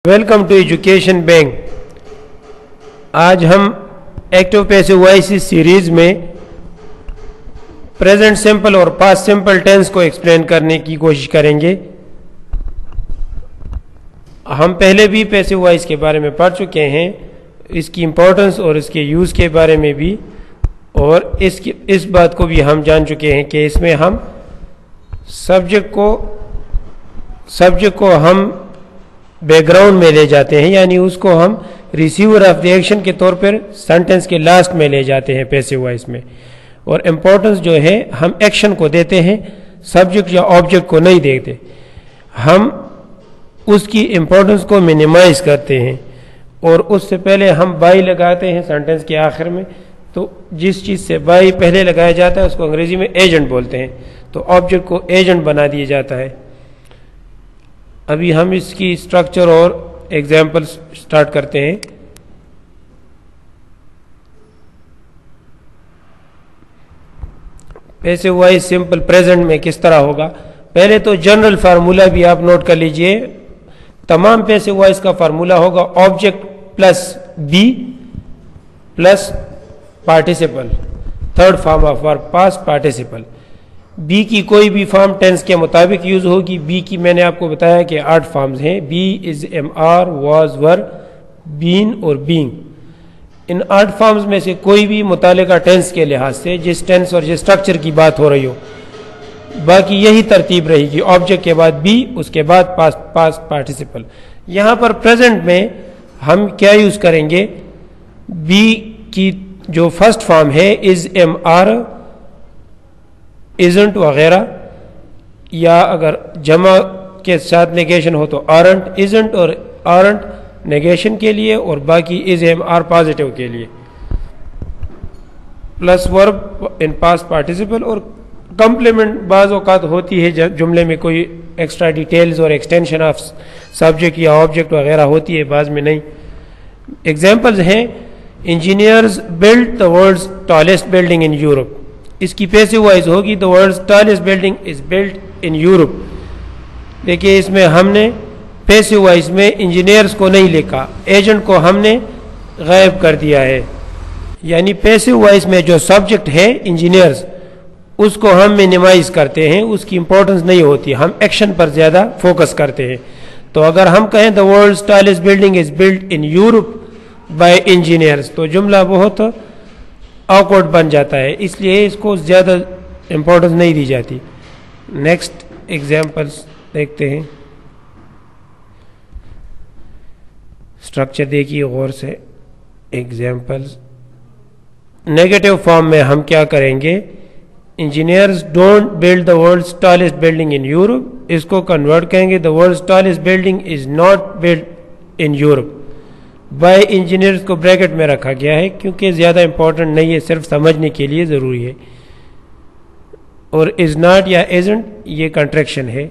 Welcome to education bank. آج ہم active passive voice series میں پریزنٹ سمپل اور پاسٹ سمپل ٹینس کو ایکسپلین کرنے کی کوشش کریں گے۔ ہم پہلے بھی پیسو وائس کے بارے میں پڑھ چکے ہیں، اس کی امپورٹنس اور اس کے یوز کے بارے میں بھی، اور اس بات کو بھی ہم جان چکے ہیں کہ اس میں ہم سبجیکٹ کو ہم بیک گراؤنڈ میں لے جاتے ہیں، یعنی اس کو ہم ریسیور آف دی ایکشن کے طور پر سینٹنس کے لاسٹ میں لے جاتے ہیں پیسو وائس میں، اور امپورٹنس جو ہے ہم ایکشن کو دیتے ہیں، سبجیکٹ یا آبجیکٹ کو نہیں دیتے۔ ہم اس کی امپورٹنس کو منیمائز کرتے ہیں، اور اس سے پہلے ہم بائی لگاتے ہیں سینٹنس کے آخر میں۔ تو جس چیز سے بائی پہلے لگایا جاتا ہے اس کو انگریزی میں ایجنٹ بولتے ہیں، تو آبجیکٹ کو ایجنٹ بنا دیا جاتا ہے۔ ابھی ہم اس کی اسٹرکچر اور ایگزامپل سٹارٹ کرتے ہیں۔ پیسو وائس سمپل پریزنٹ میں کس طرح ہوگا؟ پہلے تو جنرل فارمولا بھی آپ نوٹ کر لیجئے۔ تمام پیسو وائس کا فارمولا ہوگا object plus be plus participle, third form of verb past participle. Be کی کوئی بھی فارم ٹینس کے مطابق یوز ہوگی۔ بی کی میں نے آپ کو بتایا کہ 8 فارمز ہیں، be is, am are, was, were, been اور بینگ۔ ان 8 فارمز میں سے کوئی بھی متعلقہ ٹینس کے لحاظ سے جس ٹینس اور جس اسٹرکچر کی بات ہو رہی ہو، باقی یہی ترتیب رہے گی، آبجیکٹ کے بعد بی، اس کے بعد پاسٹ پارٹیسپل۔ یہاں پر پریزنٹ میں ہم کیا یوز کریں گے؟ بی کی جو فرسٹ فارم ہے از، ایم آر، isn't وغیرہ، یا اگر جمع کے ساتھ نیگیشن ہو تو aren't، isn't اور aren't نیگیشن کے لیے، اور باقی is، am، are پازیٹیو کے لیے، plus verb in past participle. اور کمپلیمنٹ بعض اوقات ہوتی ہے جملے میں کوئی ایکسٹرا ڈیٹیلز اور ایکسٹینشن آف سبجیکٹ یا آبجیکٹ وغیرہ ہوتی ہے، بعض میں نہیں۔ ایگزامپلز ہیں، engineers build the world's tallest building in Europe۔ اس کی پیسو وائز ہوگی the world's tallest building is built in Europe۔ دیکھیے اس میں ہم نے پیسو وائز میں انجینئرز کو نہیں لکھا، ایجنٹ کو ہم نے غائب کر دیا ہے، یعنی پیسو وائز میں جو سبجیکٹ ہے انجینئرز، اس کو ہم منیمائز کرتے ہیں، اس کی امپورٹنس نہیں ہوتی، ہم ایکشن پر زیادہ فوکس کرتے ہیں۔ تو اگر ہم کہیں the world's tallest building is built in Europe by engineers، تو جملہ بہت آکورڈ بن جاتا ہے، اس لیے اس کو زیادہ امپورٹنس نہیں دی جاتی۔ نیکسٹ ایگزامپلس دیکھتے ہیں۔ اسٹرکچر دیکھیے غور سے۔ ایگزامپلس نیگیٹو فارم میں ہم کیا کریں گے؟ Engineers don't build the world's tallest building in Europe، اس کو کنورٹ کریں گے the world's tallest building is not built in Europe۔ By engineers کو بریکٹ میں رکھا گیا ہے کیونکہ زیادہ امپورٹنٹ نہیں ہے، صرف سمجھنے کے لیے ضروری ہے۔ اور از ناٹ یا ایزنٹ یہ کنٹریکشن ہے۔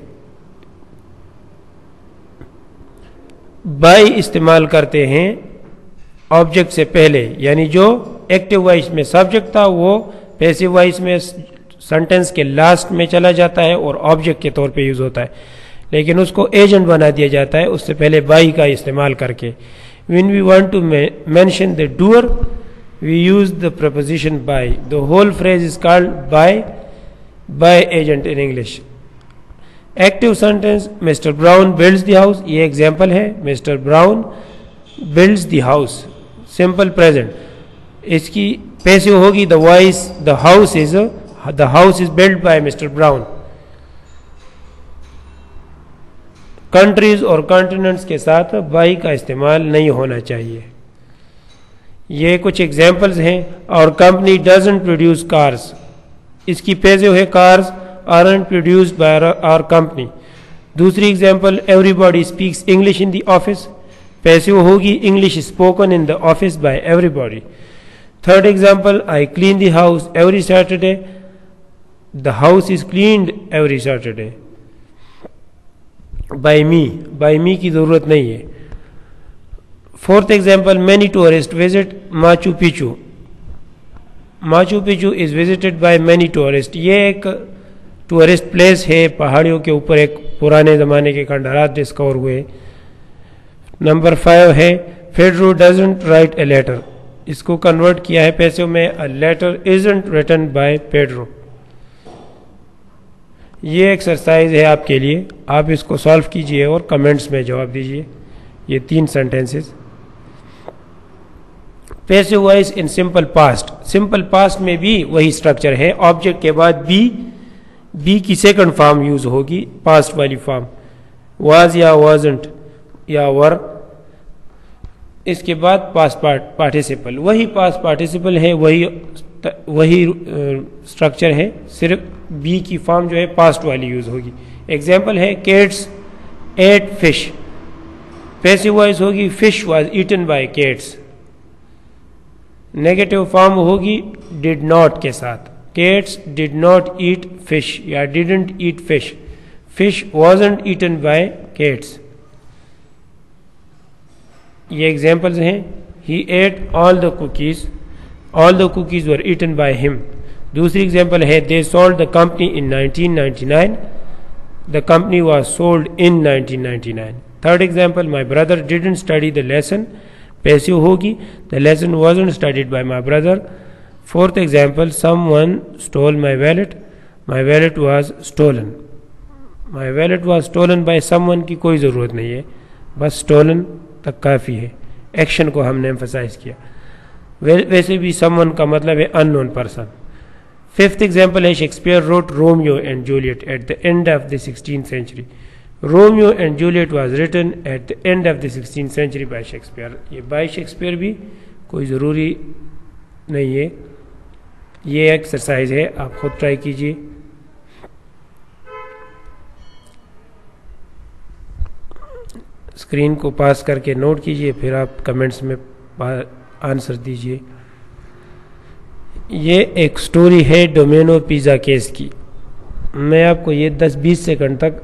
بائی استعمال کرتے ہیں آبجیکٹ سے پہلے، یعنی جو ایکٹیو وائس میں سبجیکٹ تھا وہ پیسو وائس میں سینٹنس کے لاسٹ میں چلا جاتا ہے اور آبجیکٹ کے طور پہ یوز ہوتا ہے، لیکن اس کو ایجنٹ بنا دیا جاتا ہے اس سے پہلے بائی کا استعمال کر کے۔ When we want to mention the doer, we use the preposition by. The whole phrase is called by agent in English. Active sentence, Mr. Brown builds the house. یہ example ہے، Mr. Brown builds the house. Simple present. اس کی passive ہوگی the voice, the house is built by Mr. Brown. Countries اور continents کے ساتھ by کا استعمال نہیں ہونا چاہیے۔ یہ کچھ ایگزامپلز ہیں۔ اور کمپنی ڈزنٹ پروڈیوس کارز، اس کی پیسو ہے cars aren't produced by our company. دوسری example, everybody speaks English in the office, passive ہوگی English spoken in the office by everybody. Third example, I clean the house every Saturday, the house is cleaned every Saturday. By me کی ضرورت نہیں ہے۔ Fourth example, many tourist visit Machu Picchu, Machu Picchu is visited by many tourist. یہ ایک tourist place ہے، پہاڑیوں کے اوپر ایک پرانے زمانے کے کھنڈرات ڈسکور ہوئے۔ نمبر 5 ہے Pedro doesn't write a letter. اس کو کنورٹ کیا ہے پیسوں میں, a letter isn't written by Pedro. یہ ایکسرسائز ہے آپ کے لیے, آپ اس کو سالو کیجئے اور کمنٹس میں جواب دیجئے. یہ 3 سینٹنسز. پیسو وائز ان سمپل پاسٹ. سمپل پاسٹ میں بھی وہی اسٹرکچر ہے, آبجیکٹ کے بعد بی کی سیکنڈ فارم یوز ہوگی, پاسٹ والی فارم, واز یا وازنٹ یا ور. اس کے بعد پاسٹ پارٹیسپل, وہی پاسٹ پارٹیسپل ہے, وہی اسٹرکچر ہے, صرف بی کی فارم جو ہے پاسٹ والی یوز ہوگی. ایگزامپل ہے cats eat fish. Passive voice ہوگی fish was eaten by cats. Negative form ہوگی ڈڈ ناٹ کے ساتھ, cats did not eat fish یا didn't eat fish. Fish wasn't eaten by cats. یہ ایگزامپلز ہیں. He ate all the cookies, all the cookies were eaten by him. دوسری example ہے they sold the company in 1999, the company was sold in 1999. Third example my brother didn't study the lesson. Passive ہوگی the lesson wasn't studied by my brother. Fourth example, someone stole my wallet. My wallet was stolen. My wallet was stolen by someone کی کوئی ضرورت نہیں ہے, بس stolen تک کافی ہے. Action کو ہم نے emphasize کیا. ویسے بھی someone کا مطلب ہے unknown person. Fifth example ہے Shakespeare wrote Romeo and Juliet at the end of the 16th century. Romeo and Juliet was written at the end of the 16th century by Shakespeare. یہ by Shakespeare بھی کوئی ضروری نہیں ہے. یہ exercise ہے, آپ خود ٹرائی کیجئے. اسکرین کو پاس کر کے نوٹ کیجئے, پھر آپ کمنٹس میں آنسر دیجئے. یہ ایک سٹوری ہے ڈومینو پیزا کیس کی. میں آپ کو یہ 10-20 سیکنڈ تک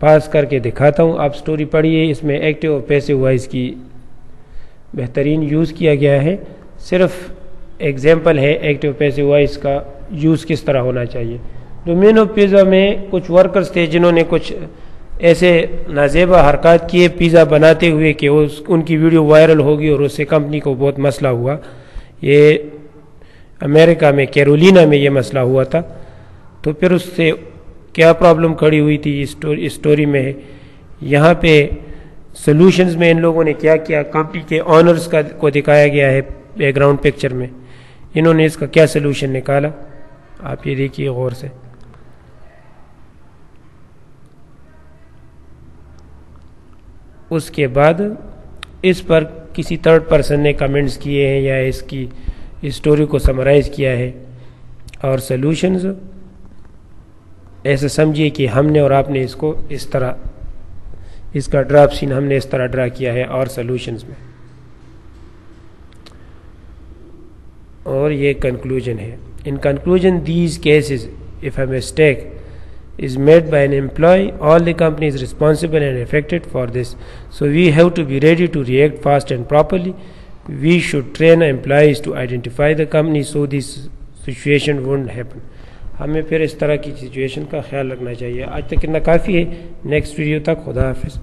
پاس کر کے دکھاتا ہوں, آپ سٹوری پڑھیے. اس میں ایکٹیو اور پیسو وائز کی بہترین یوز کیا گیا ہے. صرف ایگزامپل ہے ایکٹیو پیسو وائز کا یوز کس طرح ہونا چاہیے. ڈومینو پیزا میں کچھ ورکرز تھے جنہوں نے کچھ ایسے نازیبا حرکات کیے پیزا بناتے ہوئے کہ ان کی ویڈیو وائرل ہوگی اور اس سے کمپنی کو بہت مسئلہ ہوا. یہ امریکہ میں کیرولینا میں یہ مسئلہ ہوا تھا. تو پھر اس سے کیا پرابلم کھڑی ہوئی تھی اس سٹوری میں ہے. یہاں پہ سلوشنز میں ان لوگوں نے کیا کیا, کمپنی کے آنرز کو دکھایا گیا ہے بیک گراؤنڈ پکچر میں. انہوں نے اس کا کیا سلوشن نکالا, آپ یہ دیکھیے غور سے. اس کے بعد اس پر کسی تھرڈ پرسن نے کمنٹس کیے ہیں یا اس سٹوری کو سمرائز کیا ہے. اور سلوشنز ایسا سمجھیے کہ ہم نے اور آپ نے اس کو اس طرح, اس کا ڈراپ سین ہم نے اس طرح ڈرا کیا ہے اور سلوشنز میں. اور یہ کنکلوژن ہے. In conclusion these cases if a mistake is made by an employee, all the company is responsible and affected for this. So we have to be ready to react fast and properly. We should train employees to identify the company so this situation won't happen. ہمیں پھر اس طرح کی situation کا خیال رکھنا چاہیے. آج تک اتنا کافی ہے. نیکسٹ ویڈیو تک خدا حافظ.